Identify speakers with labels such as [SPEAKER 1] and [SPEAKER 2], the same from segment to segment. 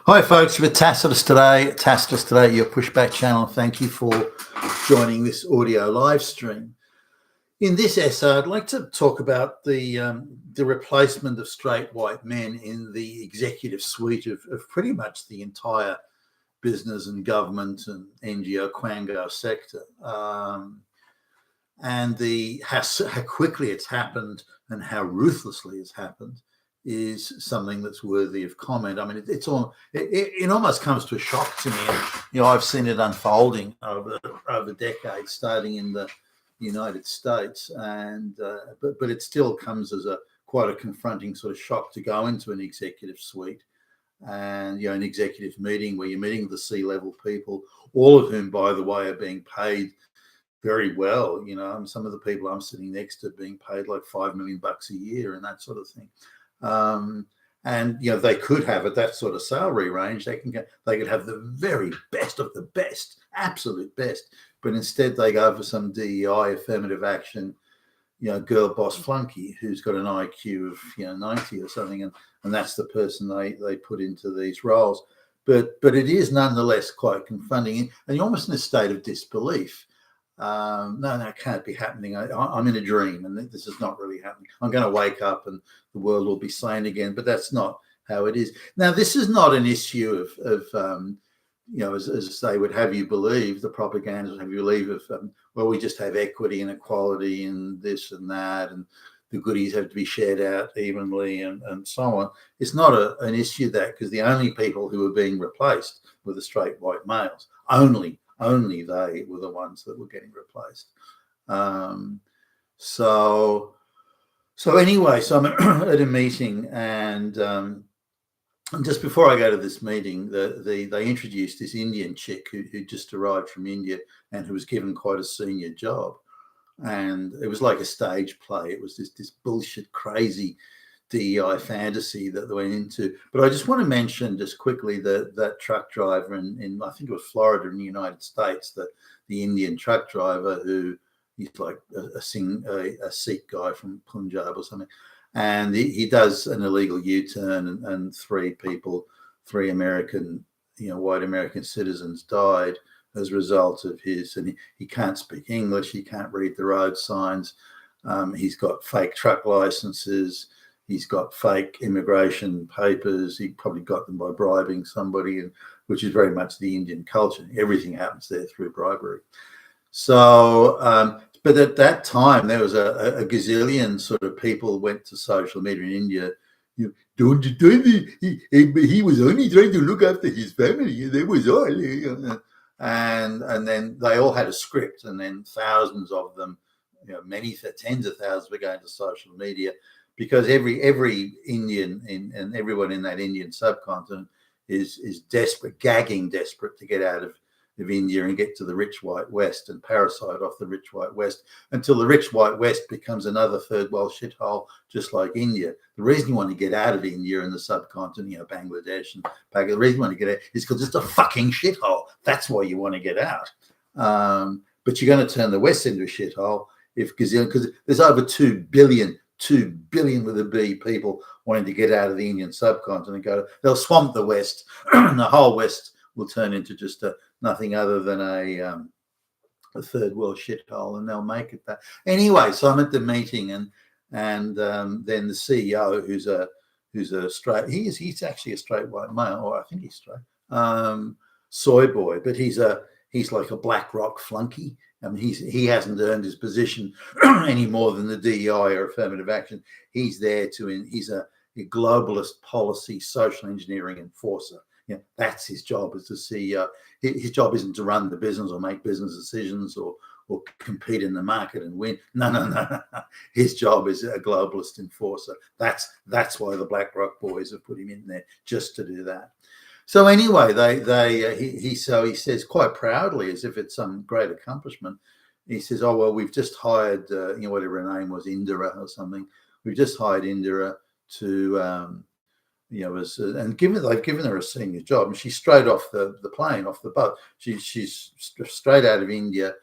[SPEAKER 1] Hi, folks. You're with Tacitus today, your pushback channel. Thank you for joining this audio live stream. In this essay, I'd like to talk about the replacement of straight white men in the executive suite of pretty much the entire business and government and NGO Quango sector, and how quickly it's happened and how ruthlessly it's happened is something that's worthy of comment. I mean, it almost comes to a shock to me. And, I've seen it unfolding over decades, starting in the United States, and but it still comes as quite a confronting sort of shock to go into an executive suite and an executive meeting where you're meeting the C-level people, all of whom, by the way, are being paid very well. Some of the people I'm sitting next to being paid like $5 million a year and that sort of thing. And they could have at that sort of salary range, they could have the very best of the best, absolute best, but instead they go for some DEI, affirmative action, girl boss flunky who's got an IQ of 90 or something, and that's the person they put into these roles. But it is nonetheless quite confronting, and you're almost in a state of disbelief. No, it can't be happening. I'm in a dream, and this is not really happening. I'm going to wake up, and the world will be sane again. But that's not how it is. Now, this is not an issue of as they would have you believe, the propaganda would have you believe of, well, we just have equity and equality and this and that, and the goodies have to be shared out evenly, and so on. It's not an issue because the only people who were being replaced were the straight white males. Only they were the ones that were getting replaced. So anyway, so I'm at a meeting, and just before I go to this meeting, they introduced this Indian chick who just arrived from India and who was given quite a senior job. And it was like a stage play. It was this bullshit, crazy DEI fantasy that they went into. But I just want to mention just quickly that truck driver in I think it was Florida in the United States, the Indian truck driver who he's like a Sikh guy from Punjab or something, and he does an illegal U-turn, and three American white American citizens died as a result of his, and he can't speak English, he can't read the road signs, he's got fake truck licenses. He's got fake immigration papers. He probably got them by bribing somebody, which is very much the Indian culture. Everything happens there through bribery. So, but at that time, there was a gazillion sort of people went to social media in India. He was only trying to look after his family. That was all. And then they all had a script, and then thousands of them, many tens of thousands were going to social media. Because every Indian and everyone in that Indian subcontinent is desperate, gagging desperate to get out of India and get to the rich white West and parasite off the rich white West until the rich white West becomes another third world shithole, just like India. The reason you want to get out of India and the subcontinent, Bangladesh and Pakistan, the reason you want to get out is because it's a fucking shithole. That's why you want to get out. But you're going to turn the West into a shithole because there's over 2 billion with a B people wanting to get out of the Indian subcontinent. They'll swamp the West, and the whole West will turn into just nothing other than a third world shithole, and they'll make it that. Anyway, so I'm at the meeting, and then the CEO, who's a straight, he's actually a straight white male, or I think he's straight, soy boy, but he's like a BlackRock flunky. I mean, he hasn't earned his position any more than the DEI or affirmative action. He's there he's a globalist policy, social engineering enforcer. That's his job as the CEO. His job isn't to run the business or make business decisions or compete in the market and win. No. His job is a globalist enforcer. That's why the BlackRock boys have put him in there, just to do that. So anyway, he says quite proudly, as if it's some great accomplishment. He says, "Oh well, we've just hired, whatever her name was, Indira or something. We've just hired Indira to, and they've given her a senior job, and she's straight off the plane, off the boat. She's straight out of India.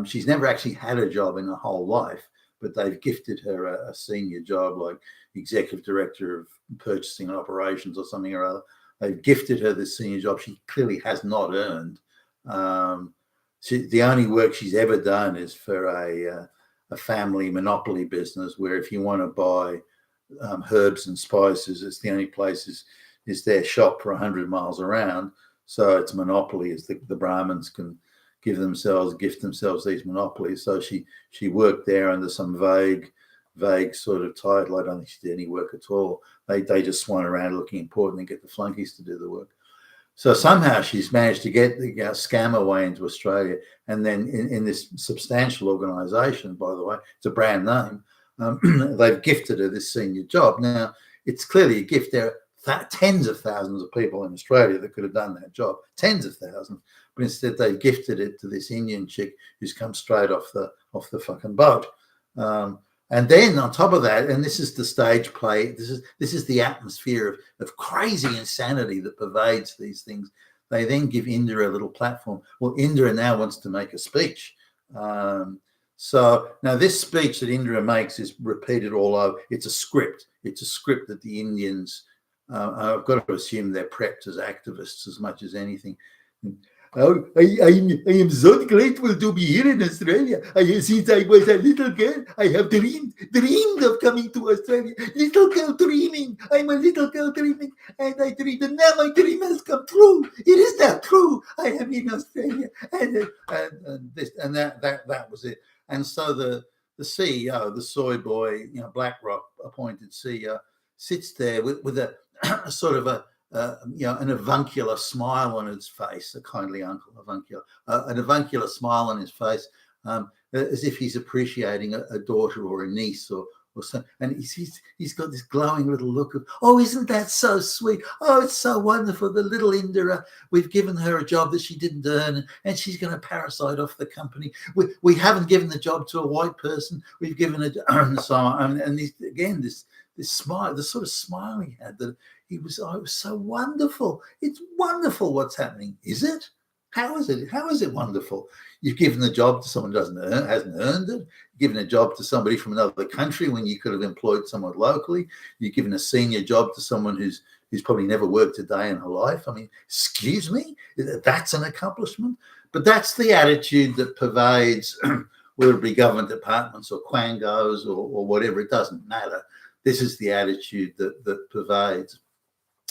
[SPEAKER 1] She's never actually had a job in her whole life, but they've gifted her a senior job, like executive director of purchasing and operations or something or other." they've gifted her this senior job she clearly has not earned. The only work she's ever done is for a family monopoly business where if you want to buy herbs and spices, it's the only place is their shop for 100 miles around. So it's monopoly, as the Brahmins can gift themselves these monopolies. So she worked there under some vague sort of title. I don't think she did any work at all. They just swung around looking important and get the flunkies to do the work. So somehow she's managed to get the scam away into Australia, and then in this substantial organisation, by the way, it's a brand name. They've gifted her this senior job. Now it's clearly a gift. There are tens of thousands of people in Australia that could have done that job, tens of thousands, but instead they've gifted it to this Indian chick who's come straight off the fucking boat. And then on top of that, and this is the stage play, this is the atmosphere of crazy insanity that pervades these things. They then give Indira a little platform. Well, Indira now wants to make a speech. So now this speech that Indira makes is repeated all over. It's a script. It's a script that the Indians, I've got to assume they're prepped as activists as much as anything. Oh, I am so grateful to be here in Australia. Since I was a little girl, I have dreamed of coming to Australia. Little girl dreaming. I'm a little girl dreaming, and I dreamed, and now my dream has come true. It is now true. I am in Australia, and that was it. And so the CEO, the soy boy, BlackRock appointed CEO, sits there with a sort of an avuncular smile on his face, a kindly uncle, an avuncular smile on his face, as if he's appreciating a daughter or a niece or something. And he's got this glowing little look of, oh, isn't that so sweet? Oh, it's so wonderful. The little Indira, we've given her a job that she didn't earn, and she's going to parasite off the company. We haven't given the job to a white person. We've given it, so on. And this smile, the sort of smile he had, that it was so wonderful. It's wonderful what's happening. Is it? How is it? How is it wonderful? You've given the job to someone who hasn't earned it. You've given a job to somebody from another country when you could have employed someone locally. You've given a senior job to someone who's probably never worked a day in her life. I mean, excuse me, that's an accomplishment. But that's the attitude that pervades, whether it be government departments or quangos or whatever. It doesn't matter. This is the attitude that pervades.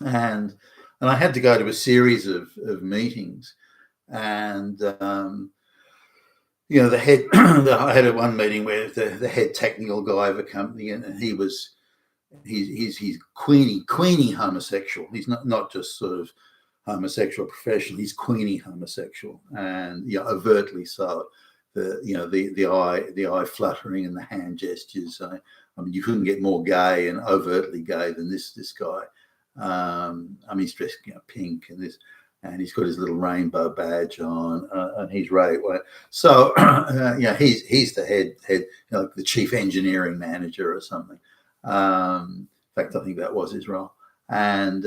[SPEAKER 1] And I had to go to a series of meetings, and the head. I had one meeting where the head technical guy of a company, and he's queenie homosexual. He's not just sort of homosexual professional. He's queenie homosexual, and overtly so. The eye fluttering and the hand gestures. I mean, you couldn't get more gay and overtly gay than this guy. He's dressed pink and he's got his little rainbow badge on, and he's right. So he's the head, the chief engineering manager or something. In fact, I think that was his role. And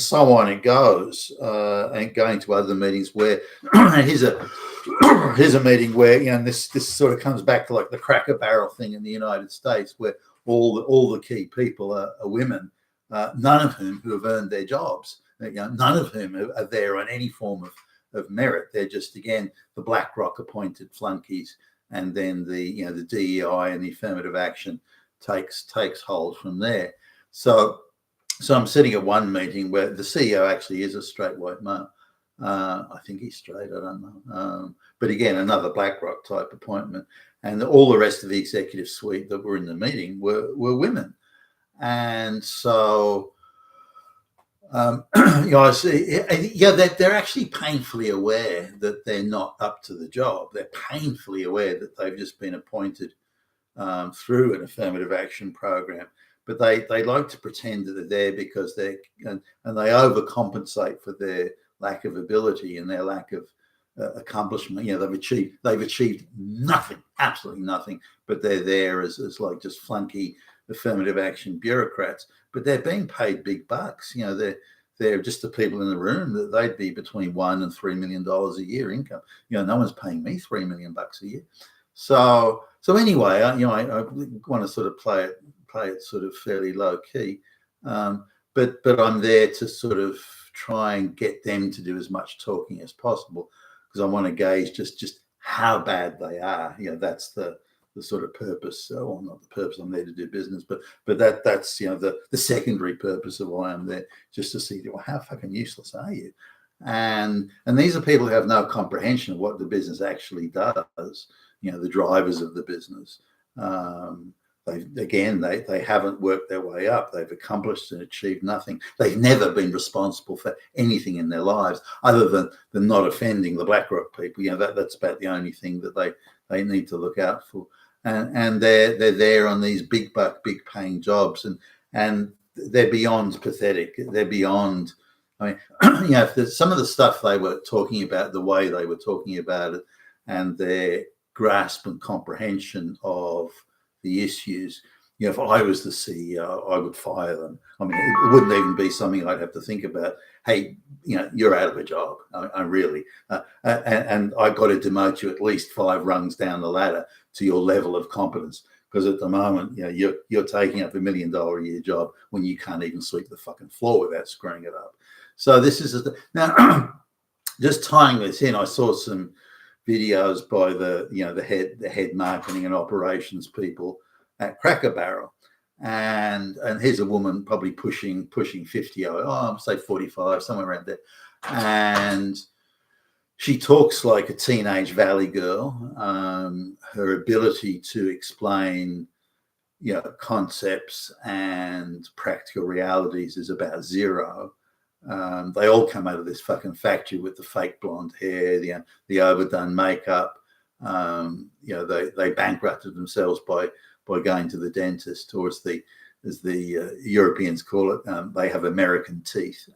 [SPEAKER 1] so on it goes, and going to other meetings where here's a meeting where this sort of comes back to like the Cracker Barrel thing in the United States, where all the key people are women, none of whom who have earned their jobs, none of whom are there on any form of merit. They're just, again, the BlackRock appointed flunkies, and then the DEI and the affirmative action takes hold from there. So I'm sitting at one meeting where the CEO actually is a straight white male. I think he's straight, I don't know. But again, another BlackRock type appointment. And all the rest of the executive suite that were in the meeting were women. And so, I see, they're actually painfully aware that they're not up to the job. They're painfully aware that they've just been appointed through an affirmative action program. But they like to pretend that they're there because they overcompensate for their lack of ability and their lack of accomplishment. They've achieved nothing, absolutely nothing. But they're there as like just flunky affirmative action bureaucrats. But they're being paid big bucks. They're just the people in the room that they'd be between $1 and $3 million a year income. No one's paying me $3 million a year. So anyway, I want to sort of play it sort of fairly low key. but I'm there to sort of try and get them to do as much talking as possible, because I want to gauge just how bad they are. That's the sort of purpose, or not the purpose. I'm there to do business, but that's the secondary purpose of why I'm there, just to see, well, how fucking useless are you? And these are people who have no comprehension of what the business actually does. The drivers of the business. They haven't worked their way up. They've accomplished and achieved nothing. They've never been responsible for anything in their lives other than not offending the BlackRock people. That's about the only thing that they need to look out for. And they're there on these big buck, big paying jobs, and they're beyond pathetic. They're beyond. I mean, if some of the stuff they were talking about, the way they were talking about it, and their grasp and comprehension of the issues. If I was the CEO, I would fire them. I mean, it wouldn't even be something I'd have to think about. Hey, you're out of a job. I really, and I got to demote you at least 5 rungs down the ladder to your level of competence. Because at the moment, you're taking up $1 million a year job when you can't even sweep the fucking floor without screwing it up. So this is now just tying this in. I saw some videos by the head marketing and operations people at Cracker Barrel, and here's a woman probably pushing 50, say 45, somewhere around there, and she talks like a teenage valley girl. Her ability to explain concepts and practical realities is about zero. They all come out of this fucking factory with the fake blonde hair, the overdone makeup. They bankrupted themselves by going to the dentist, or as the Europeans call it, they have American teeth.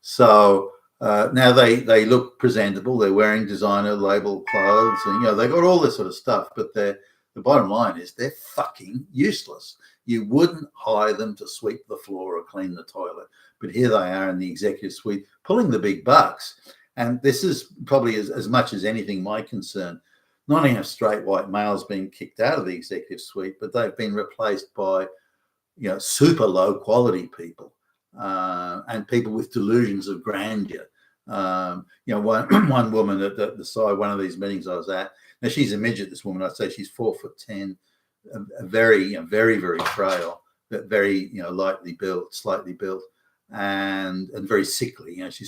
[SPEAKER 1] So now they look presentable. They're wearing designer label clothes, and they got all this sort of stuff. But the bottom line is they're fucking useless. You wouldn't hire them to sweep the floor or clean the toilet. But here they are in the executive suite pulling the big bucks. And this is probably as much as anything my concern. Not only have straight white males been kicked out of the executive suite, but they've been replaced by super low quality people and people with delusions of grandeur. One woman at the side, one of these meetings I was at, now she's a midget, this woman. I'd say she's 4'10", a very, very, very frail, but very, lightly built, slightly built, and very sickly. She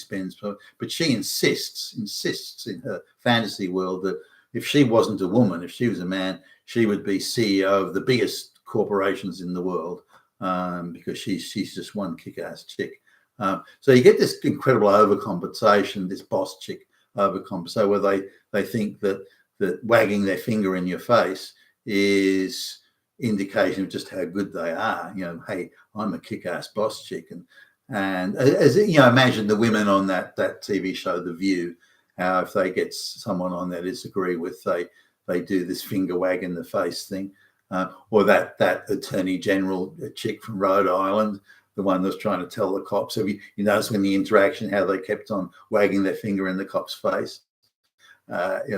[SPEAKER 1] but she insists in her fantasy world that if she wasn't a woman, if she was a man, she would be CEO of the biggest corporations in the world, because she's just one kick-ass chick. So you get this incredible overcompensation, this boss chick overcompensation, where they think that wagging their finger in your face is indication of just how good they are. Hey, I'm a kick-ass boss chick, and as imagine the women on that TV show, The View. How if they get someone on they disagree with, they do this finger wag in the face thing, or that attorney general chick from Rhode Island, the one that's trying to tell the cops. So you notice when the interaction, how they kept on wagging their finger in the cop's face. They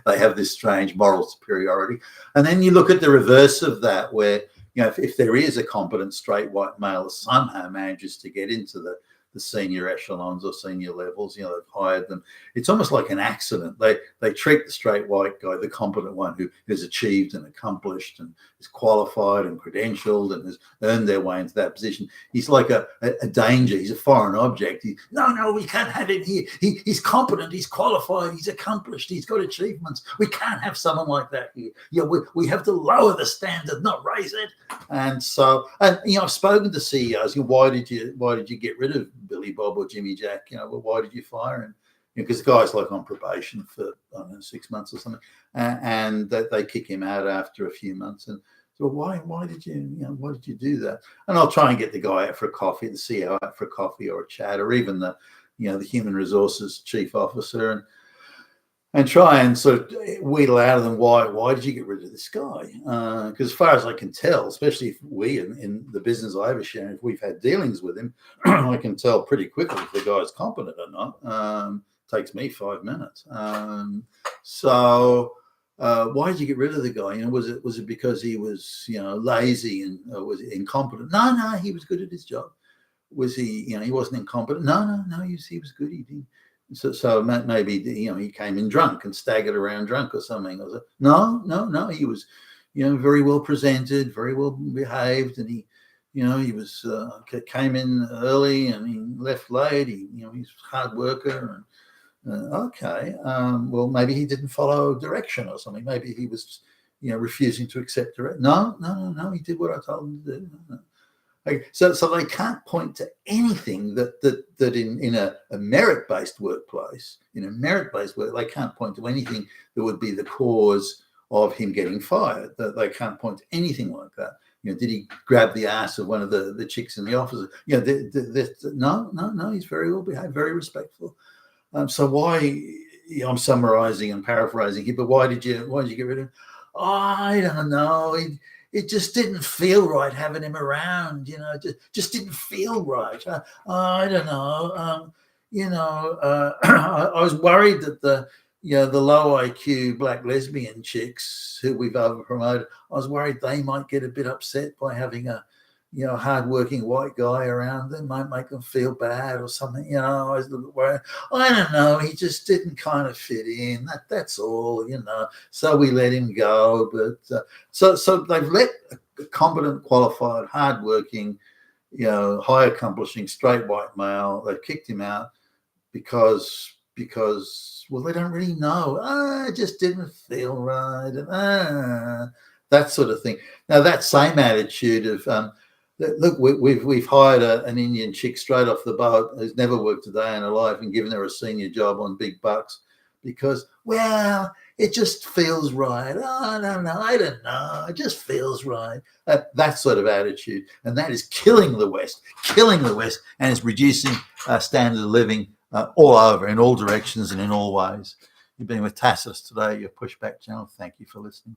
[SPEAKER 1] have this strange moral superiority. And then you look at the reverse of that, where if there is a competent straight white male that somehow manages to get into the senior echelons or senior levels, they've hired them. It's almost like an accident. They treat the straight white guy, the competent one who has achieved and accomplished and is qualified and credentialed and has earned their way into that position. He's like a danger. He's a foreign object. No, we can't have him here. He's competent. He's qualified. He's accomplished. He's got achievements. We can't have someone like that here. We have to lower the standard, not raise it. And so, I've spoken to CEOs. Why did you get rid of Billy Bob or Jimmy Jack? Why did you fire him? Because the guy's like on probation for 6 months or something, and they kick him out after a few months. And so why did you do that? And I'll try and get the guy out for a coffee, the CEO out for a coffee or a chat, or even the human resources chief officer, and try and sort of wheedle out of them why did you get rid of this guy? Because as far as I can tell, especially if we in the business I ever share, if we've had dealings with him, I can tell pretty quickly if the guy's competent or not. Takes me 5 minutes. So why did you get rid of the guy? Was it because he was lazy and was incompetent? No, he was good at his job. was he, he wasn't incompetent? No, he was good. He did. So maybe, he came in drunk and staggered around drunk or something. I was like, no, he was, very well presented, very well behaved, and he was came in early and he left late. He's a hard worker. And okay, well, maybe he didn't follow direction or something. Maybe he was, refusing to accept direction. No, he did what I told him to do. No. Like, so they can't point to anything that in a merit-based workplace, they can't point to anything that would be the cause of him getting fired. That they can't point to anything like that. Did he grab the ass of one of the chicks in the office? No. He's very well behaved, very respectful. So why? I'm summarising and paraphrasing here, but why did you get rid of him? I don't know. It just didn't feel right having him around, just didn't feel right. I don't know. I was worried that the low IQ black lesbian chicks who we've over promoted, I was worried they might get a bit upset by having a hardworking white guy around them, might make them feel bad or something. I was a little worried. I don't know. He just didn't kind of fit in. That's all, So we let him go. But so they've let a competent, qualified, hardworking, high accomplishing, straight white male. They've kicked him out because well, they don't really know. It just didn't feel right. That sort of thing. Now that same attitude of look, we've hired an Indian chick straight off the boat who's never worked a day in her life and given her a senior job on big bucks because, well, it just feels right. I don't know. It just feels right. That sort of attitude. And that is killing the West, and it's reducing standard of living all over, in all directions and in all ways. You've been with Tassus today, your Pushback channel. Thank you for listening.